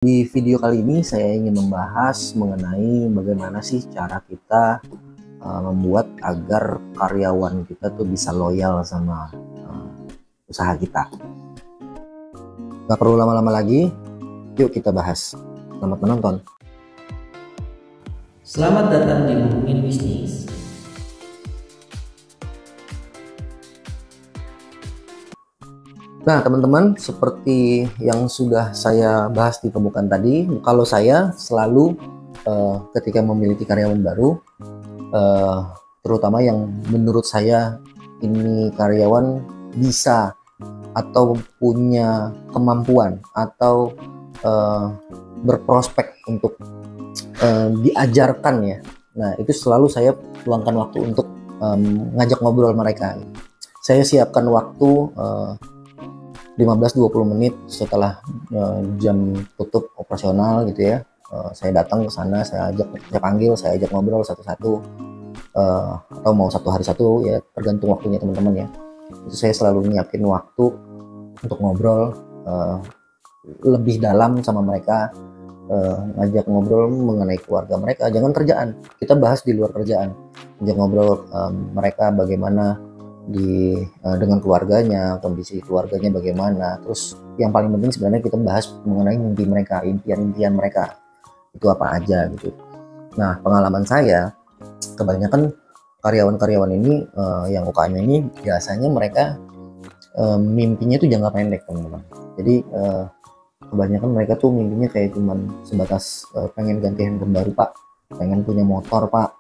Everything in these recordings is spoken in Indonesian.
Di video kali ini saya ingin membahas mengenai bagaimana sih cara kita membuat agar karyawan kita tuh bisa loyal sama usaha kita. Gak perlu lama-lama lagi, yuk kita bahas. Selamat menonton. Selamat datang di Ngomongin Bisnis. Nah teman-teman, seperti yang sudah saya bahas di pembukaan tadi, kalau saya selalu ketika memiliki karyawan baru, terutama yang menurut saya ini karyawan bisa atau punya kemampuan atau berprospek untuk diajarkan ya. Nah itu selalu saya luangkan waktu untuk ngajak ngobrol mereka. Saya siapkan waktu 15-20 menit setelah jam tutup operasional gitu ya. Saya datang ke sana, saya panggil, saya ajak ngobrol satu-satu, atau mau satu hari satu ya, tergantung waktunya teman-teman ya. Itu saya selalu nyiapin waktu untuk ngobrol lebih dalam sama mereka, ngajak ngobrol mengenai keluarga mereka, jangan kerjaan, kita bahas di luar kerjaan, ajak ngobrol mereka bagaimana dengan keluarganya, kondisi keluarganya bagaimana. Terus yang paling penting sebenarnya kita bahas mengenai mimpi mereka, impian-impian mereka itu apa aja gitu. Nah pengalaman saya, kebanyakan karyawan-karyawan ini yang UKM ini biasanya mereka mimpinya itu jangka pendek teman-teman. Jadi kebanyakan mereka tuh mimpinya kayak cuman sebatas pengen ganti handphone baru pak, pengen punya motor pak,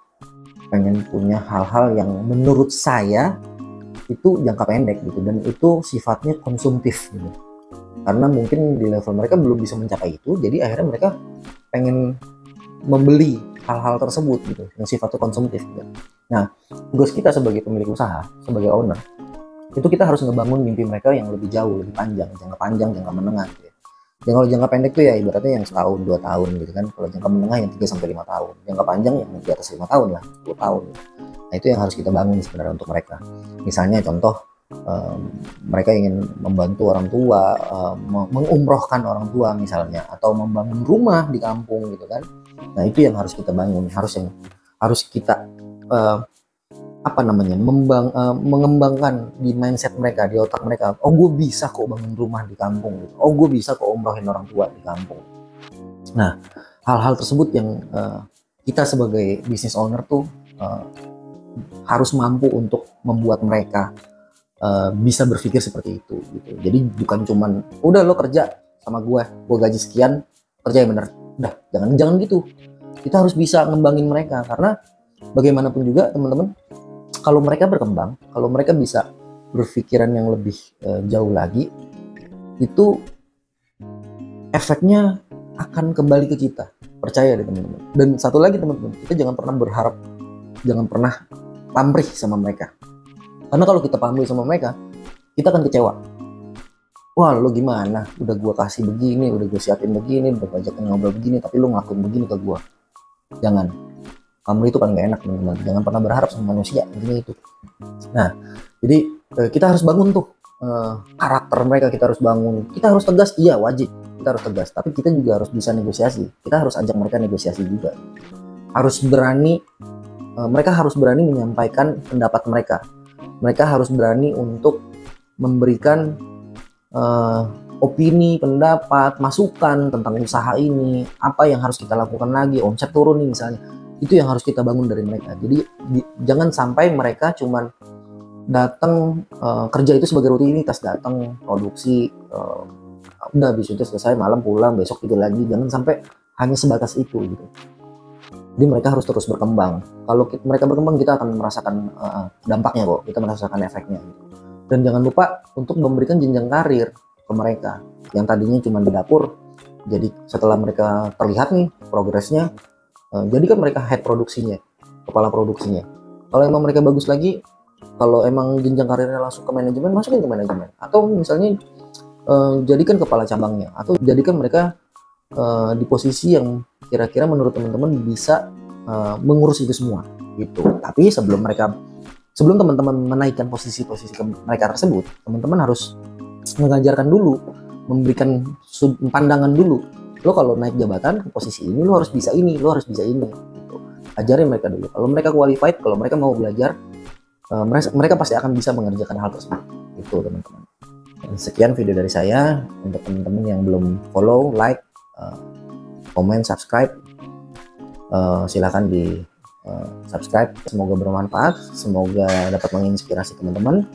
pengen punya hal-hal yang menurut saya itu jangka pendek gitu, dan itu sifatnya konsumtif gitu. Karena mungkin di level mereka belum bisa mencapai itu, jadi akhirnya mereka pengen membeli hal-hal tersebut gitu yang sifatnya konsumtif gitu. Nah tugas kita sebagai pemilik usaha, sebagai owner, itu kita harus ngebangun mimpi mereka yang lebih jauh, lebih panjang, jangka menengah gitu ya. Kalau jangka pendek tuh ya ibaratnya yang setahun 2 tahun gitu kan. Kalau jangka menengah yang 3-5 tahun, jangka panjang yang di atas 5 tahun lah, 10 tahun gitu. Nah itu yang harus kita bangun sebenarnya untuk mereka. Misalnya contoh, mereka ingin membantu orang tua, mengumrohkan orang tua misalnya, atau membangun rumah di kampung gitu kan. Nah itu yang harus kita bangun, harus kita mengembangkan di mindset mereka, di otak mereka. Oh gue bisa kok bangun rumah di kampung gitu. Oh gue bisa kok umrohin orang tua di kampung. Nah hal-hal tersebut yang kita sebagai business owner tuh harus mampu untuk membuat mereka bisa berpikir seperti itu gitu. Jadi bukan cuman udah lo kerja sama gue gaji sekian, kerja yang bener. Udah, jangan gitu. Kita harus bisa ngembangin mereka, karena bagaimanapun juga teman-teman, kalau mereka berkembang, kalau mereka bisa berpikiran yang lebih jauh lagi, itu efeknya akan kembali ke kita. Percaya deh teman-teman. Dan satu lagi teman-teman, kita jangan pernah pamrih sama mereka. Karena kalau kita pamrih sama mereka, kita akan kecewa. Wah lo gimana, udah gue kasih begini, udah gue siapin begini, udah ajakin ngobrol begini, tapi lo ngelakuin begini ke gue. Jangan. Pamrih itu kan gak enak teman-teman. Jangan pernah berharap sama manusia, intinya itu. Nah jadi kita harus bangun tuh karakter mereka, kita harus bangun. Kita harus tegas, iya wajib kita harus tegas, tapi kita juga harus bisa negosiasi. Kita harus ajak mereka negosiasi juga. Harus berani, mereka harus berani menyampaikan pendapat mereka. Mereka harus berani untuk memberikan opini, pendapat, masukan tentang usaha ini, apa yang harus kita lakukan lagi, omset turun nih misalnya. Itu yang harus kita bangun dari mereka. Jadi jangan sampai mereka cuman datang kerja itu sebagai rutinitas, datang produksi, udah habis itu selesai, malam pulang, besok tidur lagi. Jangan sampai hanya sebatas itu gitu. Jadi mereka harus terus berkembang. Kalau mereka berkembang, kita akan merasakan dampaknya kok, kita merasakan efeknya gitu. Dan jangan lupa untuk memberikan jenjang karir ke mereka yang tadinya cuma di dapur. Jadi setelah mereka terlihat nih progresnya, jadikan mereka head produksinya, kepala produksinya. Kalau emang mereka bagus lagi, kalau emang jenjang karirnya langsung ke manajemen, masukin ke manajemen. Atau misalnya jadikan kepala cabangnya, atau jadikan mereka di posisi yang kira-kira menurut teman-teman bisa mengurus itu semua gitu. Tapi sebelum teman-teman menaikkan posisi-posisi mereka tersebut, teman-teman harus mengajarkan dulu, memberikan pandangan dulu lo kalau naik jabatan ke posisi ini lo harus bisa ini, lo harus bisa ini gitu. Ajarin mereka dulu, kalau mereka qualified, kalau mereka mau belajar, mereka pasti akan bisa mengerjakan hal tersebut. Itu teman-teman. Sekian video dari saya. Untuk teman-teman yang belum follow, like, komen, subscribe, silahkan di subscribe. Semoga bermanfaat, semoga dapat menginspirasi teman-teman.